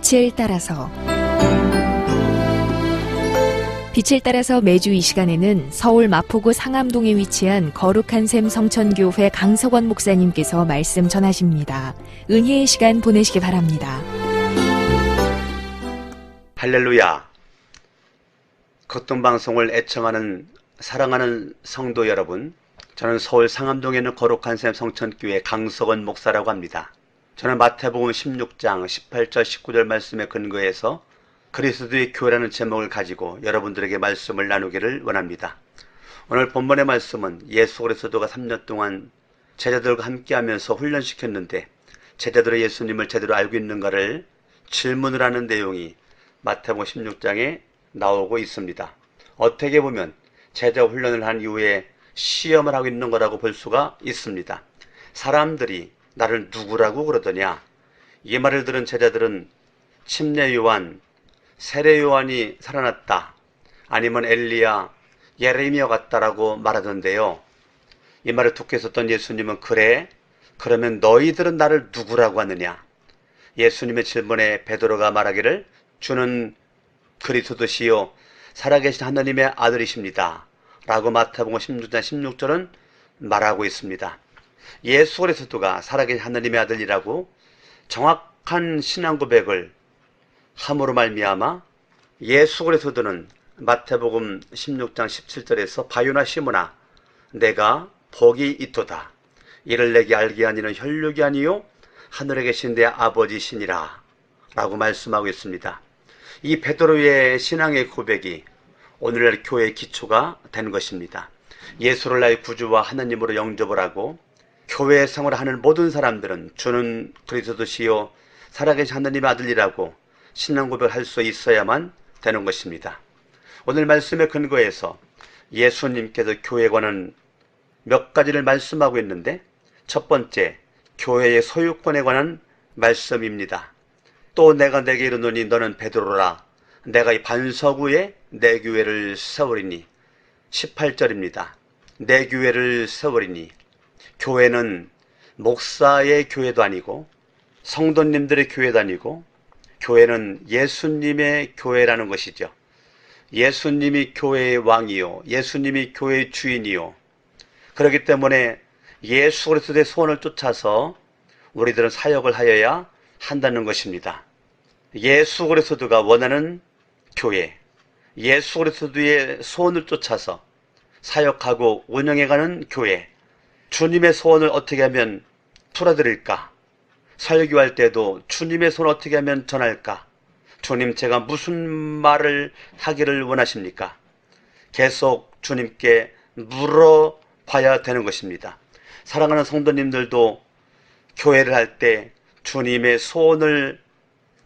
빛을 따라서 빛을 따라서 매주 이 시간에는 서울 마포구 상암동에 위치한 거룩한 샘 성천교회 강석원 목사님께서 말씀 전하십니다. 은혜의 시간 보내시기 바랍니다. 할렐루야. 겉돈방송을 애청하는 사랑하는 성도 여러분, 저는 서울 상암동에 있는 거룩한 샘 성천교회 강석원 목사라고 합니다. 저는 마태복음 16장 18절 19절 말씀에 근거해서 그리스도의 교회라는 제목을 가지고 여러분들에게 말씀을 나누기를 원합니다. 오늘 본문의 말씀은 예수 그리스도가 3년 동안 제자들과 함께하면서 훈련시켰는데 제자들의 예수님을 제대로 알고 있는가를 질문을 하는 내용이 마태복음 16장에 나오고 있습니다. 어떻게 보면 제자 훈련을 한 이후에 시험을 하고 있는 거라고 볼 수가 있습니다. 사람들이 나를 누구라고 그러더냐? 이 말을 들은 제자들은 침례 요한, 세례 요한이 살아났다, 아니면 엘리야, 예레미야 같다라고 말하던데요. 이 말을 듣고 있었던 예수님은 그래? 그러면 너희들은 나를 누구라고 하느냐? 예수님의 질문에 베드로가 말하기를 주는 그리스도시요 살아계신 하나님의 아들이십니다 라고 마태복음 16장 16절은 말하고 있습니다. 예수 그리스도가 살아계신 하나님의 아들이라고 정확한 신앙 고백을 함으로 말미암아 예수 그리스도는 마태복음 16장 17절에서 바요나 시므나 내가 복이 있도다. 이를 내게 알게 하니는 혈육이 아니요 하늘에 계신 내 아버지시니라 라고 말씀하고 있습니다. 이 베드로의 신앙의 고백이 오늘날 교회의 기초가 된 것입니다. 예수를 나의 구주와 하나님으로 영접을 하고 교회 생활을 하는 모든 사람들은 주는 그리스도시요 살아계신 하나님의 아들이라고 신앙 고백을 할 수 있어야만 되는 것입니다. 오늘 말씀에 근거해서 예수님께서 교회에 관한 몇 가지를 말씀하고 있는데 첫 번째, 교회의 소유권에 관한 말씀입니다. 또 내가 내게 이르노니 너는 베드로라 내가 이 반석 위에 내 교회를 세우리니 18절입니다. 내 교회를 세우리니 교회는 목사의 교회도 아니고 성도님들의 교회도 아니고 교회는 예수님의 교회라는 것이죠. 예수님이 교회의 왕이요 예수님이 교회의 주인이요 그렇기 때문에 예수 그리스도의 소원을 쫓아서 우리들은 사역을 하여야 한다는 것입니다. 예수 그리스도가 원하는 교회, 예수 그리스도의 소원을 쫓아서 사역하고 운영해가는 교회, 주님의 소원을 어떻게 하면 풀어드릴까? 설교할 때도 주님의 소원을 어떻게 하면 전할까? 주님 제가 무슨 말을 하기를 원하십니까? 계속 주님께 물어봐야 되는 것입니다. 사랑하는 성도님들도 교회를 할 때 주님의 소원을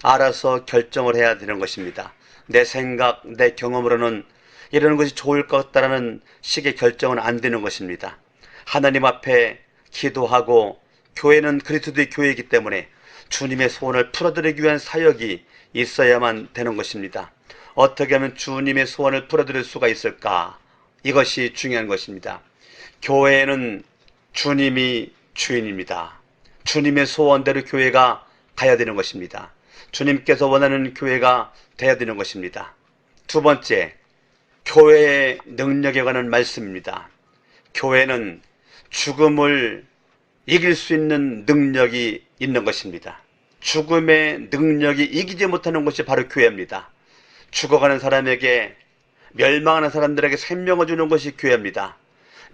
알아서 결정을 해야 되는 것입니다. 내 생각, 내 경험으로는 이러는 것이 좋을 것 같다라는 식의 결정은 안 되는 것입니다. 하나님 앞에 기도하고 교회는 그리스도의 교회이기 때문에 주님의 소원을 풀어드리기 위한 사역이 있어야만 되는 것입니다. 어떻게 하면 주님의 소원을 풀어드릴 수가 있을까? 이것이 중요한 것입니다. 교회는 주님이 주인입니다. 주님의 소원대로 교회가 가야 되는 것입니다. 주님께서 원하는 교회가 되어야 되는 것입니다. 두 번째, 교회의 능력에 관한 말씀입니다. 교회는 죽음을 이길 수 있는 능력이 있는 것입니다. 죽음의 능력이 이기지 못하는 것이 바로 교회입니다. 죽어가는 사람에게, 멸망하는 사람들에게 생명을 주는 것이 교회입니다.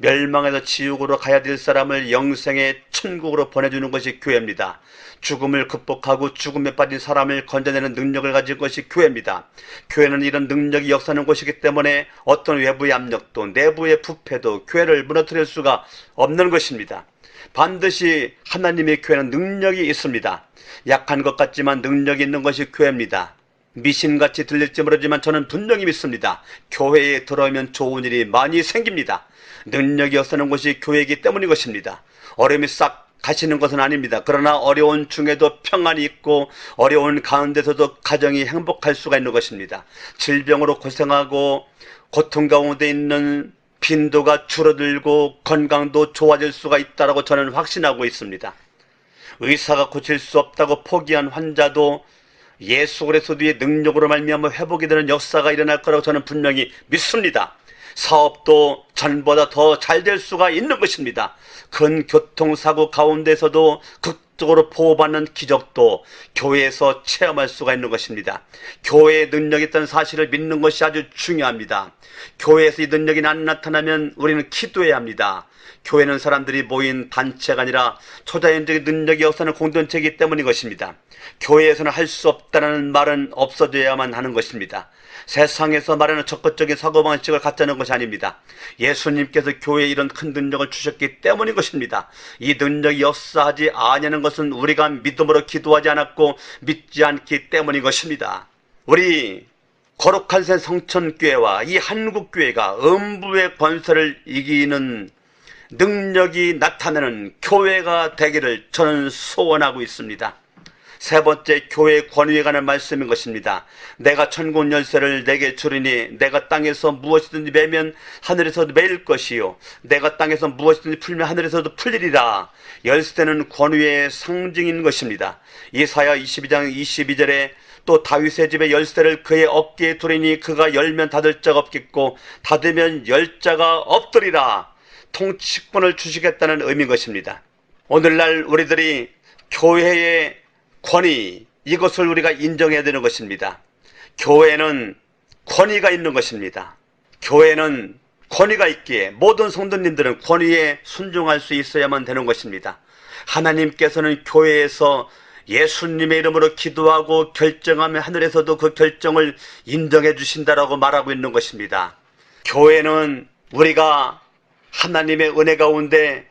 멸망에서 지옥으로 가야 될 사람을 영생의 천국으로 보내주는 것이 교회입니다. 죽음을 극복하고 죽음에 빠진 사람을 건져내는 능력을 가진 것이 교회입니다. 교회는 이런 능력이 역사하는 곳이기 때문에 어떤 외부의 압력도 내부의 부패도 교회를 무너뜨릴 수가 없는 것입니다. 반드시 하나님의 교회는 능력이 있습니다. 약한 것 같지만 능력이 있는 것이 교회입니다. 미신같이 들릴지 모르지만 저는 분명히 믿습니다. 교회에 들어오면 좋은 일이 많이 생깁니다. 능력이 역사하는 것이 교회이기 때문인 것입니다. 어려움이 싹 가시는 것은 아닙니다. 그러나 어려운 중에도 평안이 있고 어려운 가운데서도 가정이 행복할 수가 있는 것입니다. 질병으로 고생하고 고통 가운데 있는 빈도가 줄어들고 건강도 좋아질 수가 있다고 저는 확신하고 있습니다. 의사가 고칠 수 없다고 포기한 환자도 예수 그리스도의 능력으로 말미암아 회복이 되는 역사가 일어날 거라고 저는 분명히 믿습니다. 사업도 전보다 더 잘 될 수가 있는 것입니다. 큰 교통사고 가운데서도 극적으로 보호받는 기적도 교회에서 체험할 수가 있는 것입니다. 교회의 능력이 있다는 사실을 믿는 것이 아주 중요합니다. 교회에서 이 능력이 안 나타나면 우리는 기도해야 합니다. 교회는 사람들이 모인 단체가 아니라 초자연적인 능력이 없어는 공동체이기 때문인 것입니다. 교회에서는 할 수 없다는 말은 없어져야만 하는 것입니다. 세상에서 말하는 적극적인 사고방식을 갖자는 것이 아닙니다. 예수님께서 교회에 이런 큰 능력을 주셨기 때문인 것입니다. 이 능력이 역사하지 아니하는 것은 우리가 믿음으로 기도하지 않았고 믿지 않기 때문인 것입니다. 우리 거룩한 새 성천교회와 이 한국교회가 음부의 권세를 이기는 능력이 나타나는 교회가 되기를 저는 소원하고 있습니다. 세 번째, 교회의 권위에 관한 말씀인 것입니다. 내가 천국 열쇠를 내게 주리니 내가 땅에서 무엇이든지 매면 하늘에서도 매일 것이요 내가 땅에서 무엇이든지 풀면 하늘에서도 풀리리라. 열쇠는 권위의 상징인 것입니다. 이사야 22장 22절에 또 다윗의 집의 열쇠를 그의 어깨에 두리니 그가 열면 닫을 자가 없겠고 닫으면 열 자가 없으리라. 통치권을 주시겠다는 의미인 것입니다. 오늘날 우리들이 교회의 권위, 이것을 우리가 인정해야 되는 것입니다. 교회는 권위가 있는 것입니다. 교회는 권위가 있기에 모든 성도님들은 권위에 순종할 수 있어야만 되는 것입니다. 하나님께서는 교회에서 예수님의 이름으로 기도하고 결정하면 하늘에서도 그 결정을 인정해 주신다라고 말하고 있는 것입니다. 교회는 우리가 하나님의 은혜 가운데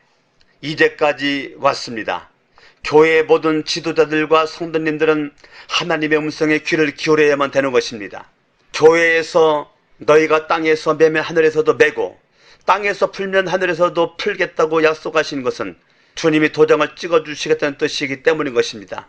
이제까지 왔습니다. 교회의 모든 지도자들과 성도님들은 하나님의 음성에 귀를 기울여야만 되는 것입니다. 교회에서 너희가 땅에서 매면 하늘에서도 매고 땅에서 풀면 하늘에서도 풀겠다고 약속하신 것은 주님이 도장을 찍어주시겠다는 뜻이기 때문인 것입니다.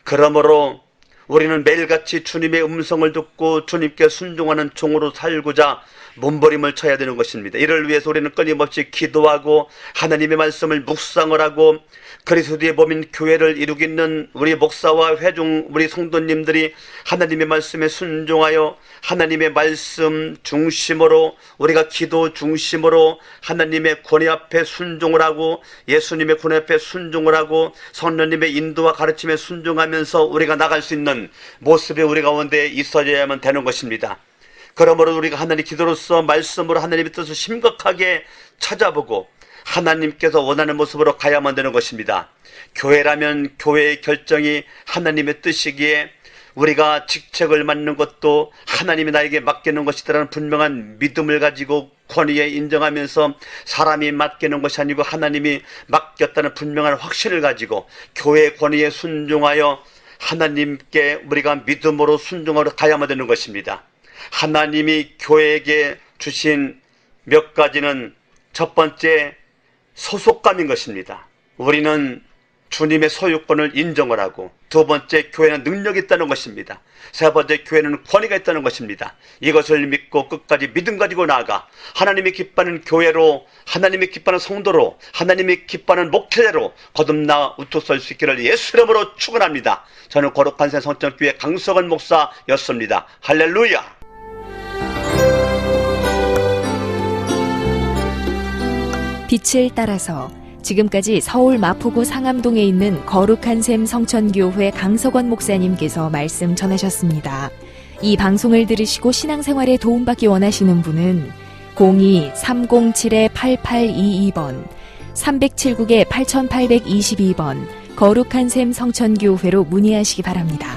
그러므로 우리는 매일같이 주님의 음성을 듣고 주님께 순종하는 종으로 살고자 몸부림을 쳐야 되는 것입니다. 이를 위해서 우리는 끊임없이 기도하고 하나님의 말씀을 묵상을 하고 그리스도의 몸인 교회를 이루고 있는 우리 목사와 회중 우리 성도님들이 하나님의 말씀에 순종하여 하나님의 말씀 중심으로 우리가 기도 중심으로 하나님의 권위 앞에 순종을 하고 예수님의 권위 앞에 순종을 하고 성령님의 인도와 가르침에 순종하면서 우리가 나갈 수 있는 모습이 우리 가운데 있어야만 되는 것입니다. 그러므로 우리가 하나님 기도로서 말씀으로 하나님의 뜻을 심각하게 찾아보고 하나님께서 원하는 모습으로 가야만 되는 것입니다. 교회라면 교회의 결정이 하나님의 뜻이기에 우리가 직책을 맡는 것도 하나님이 나에게 맡기는 것이라는 분명한 믿음을 가지고 권위에 인정하면서 사람이 맡기는 것이 아니고 하나님이 맡겼다는 분명한 확신을 가지고 교회의 권위에 순종하여 하나님께 우리가 믿음으로 순종하러 가야만 되는 것입니다. 하나님이 교회에게 주신 몇 가지는 첫 번째 소속감인 것입니다. 우리는 주님의 소유권을 인정을 하고 두 번째 교회는 능력이 있다는 것입니다. 세 번째 교회는 권위가 있다는 것입니다. 이것을 믿고 끝까지 믿음 가지고 나아가 하나님이 기뻐하는 교회로 하나님이 기뻐하는 성도로 하나님이 기뻐하는 목회자로 거듭나 우뚝 설 수 있기를 예수 이름으로 축원합니다. 저는 거룩한 새 성천교회 강석원 목사였습니다. 할렐루야. 빛을 따라서 지금까지 서울 마포구 상암동에 있는 거룩한 샘 성천교회 강석원 목사님께서 말씀 전하셨습니다. 이 방송을 들으시고 신앙생활에 도움받기 원하시는 분은 02-307-8822번, 307국에 8822번 거룩한 샘 성천교회로 문의하시기 바랍니다.